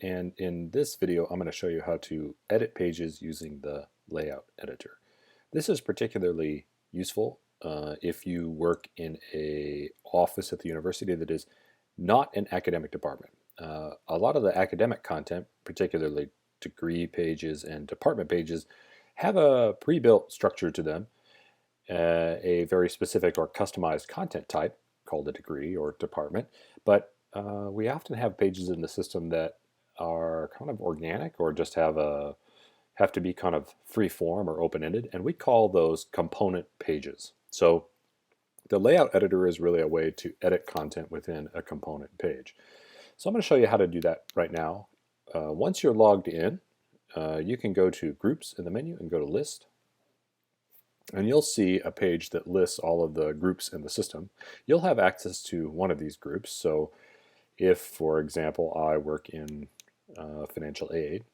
and in this video I'm going to show you how to edit pages using the layout editor. This is particularly useful if you work in a office at the university that is not an academic department. A lot of the academic content, particularly degree pages and department pages, have a pre-built structure to them, a very specific or customized content type called a degree or department, but we often have pages in the system that are kind of organic or just have to be kind of free form or open-ended, and we call those component pages. So the layout editor is really a way to edit content within a component page. So I'm going to show you how to do that right now. Once you're logged in, you can go to Groups in the menu and go to List, and you'll see a page that lists all of the groups in the system. You'll have access to one of these groups. So if, for example, I work in financial aid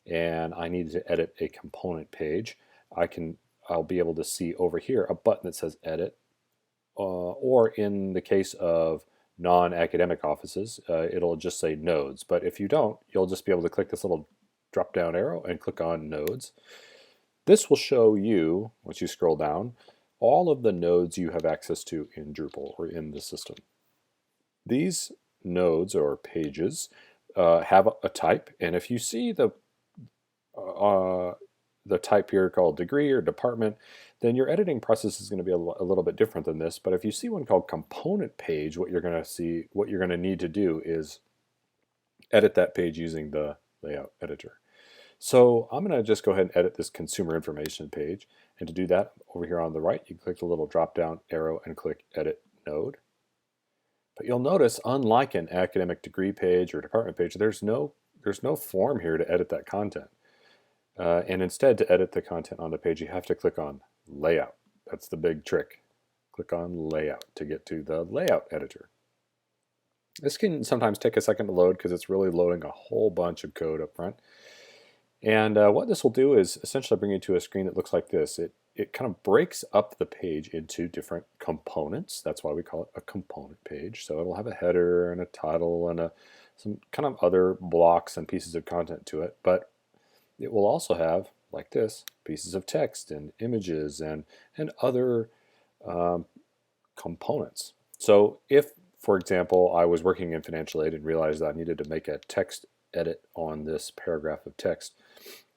and I need to edit a component page, I'll be able to see over here a button that says Edit, or in the case of non-academic offices, it'll just say Nodes. But if you don't, you'll just be able to click this little drop-down arrow and click on Nodes. This will show you, once you scroll down, all of the nodes you have access to in Drupal or in the system. These nodes or pages have a type, and if you see the type here called degree or department, then your editing process is going to be a little bit different than this. But if you see one called component page, what you're going to need to do is edit that page using the layout editor. So I'm going to just go ahead and edit this consumer information page. And to do that, over here on the right, you click the little drop-down arrow and click Edit Node. But you'll notice, unlike an academic degree page or department page, there's no form here to edit that content. And instead, to edit the content on the page, you have to click on Layout. That's the big trick. Click on Layout to get to the layout editor. This can sometimes take a second to load because it's really loading a whole bunch of code up front. And what this will do is essentially bring you to a screen that looks like this. It kind of breaks up the page into different components. That's why we call it a component page. So it'll have a header and a title and some kind of other blocks and pieces of content to it. But it will also have, like this, pieces of text and images and other components. So if, for example, I was working in financial aid and realized that I needed to make a text edit on this paragraph of text,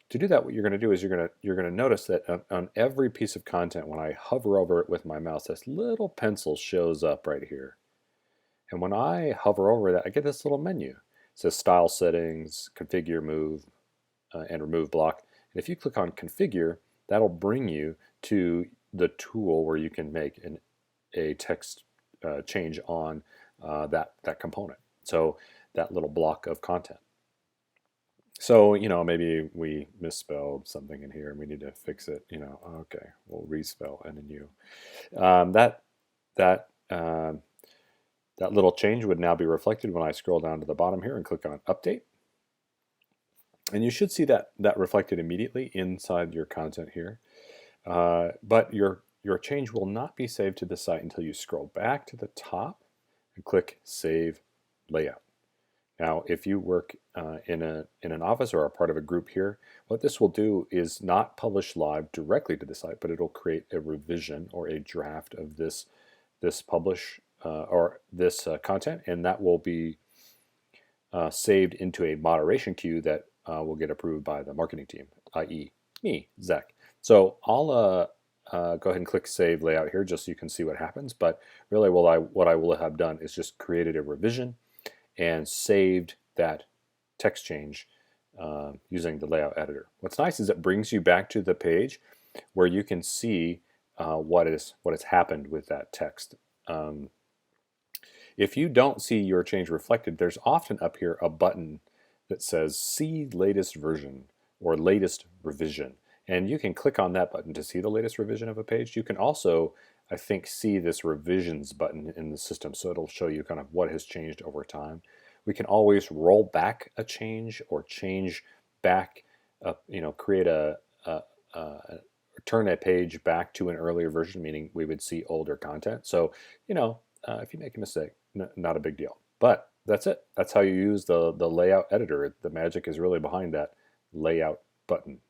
to do that, what you're going to do is you're going to notice that on every piece of content, when I hover over it with my mouse, this little pencil shows up right here. And when I hover over that, I get this little menu. It says Style Settings, Configure, Move, and Remove Block. And if you click on Configure, that'll bring you to the tool where you can make a text change on that component. So that little block of content. So, maybe we misspelled something in here and we need to fix it. Okay, we'll respell N and U. That little change would now be reflected when I scroll down to the bottom here and click on Update. And you should see that reflected immediately inside your content here. But your change will not be saved to the site until you scroll back to the top and click Save Layout. Now, if you work in an office or are part of a group here, what this will do is not publish live directly to the site, but it'll create a revision or a draft of this publish or this content, and that will be saved into a moderation queue that will get approved by the marketing team, i.e. me, Zach. So I'll go ahead and click Save Layout here just so you can see what happens. But really what I will have done is just created a revision and saved that text change using the layout editor. What's nice is it brings you back to the page where you can see what has happened with that text. If you don't see your change reflected, there's often up here a button that says See Latest Version or Latest Revision. And you can click on that button to see the latest revision of a page. You can also, I think, see this revisions button in the system, so it'll show you kind of what has changed over time. We can always roll back a change or change back, create turn a page back to an earlier version, meaning we would see older content. So, if you make a mistake, not a big deal. But That's it. That's how you use the layout editor. The magic is really behind that layout button.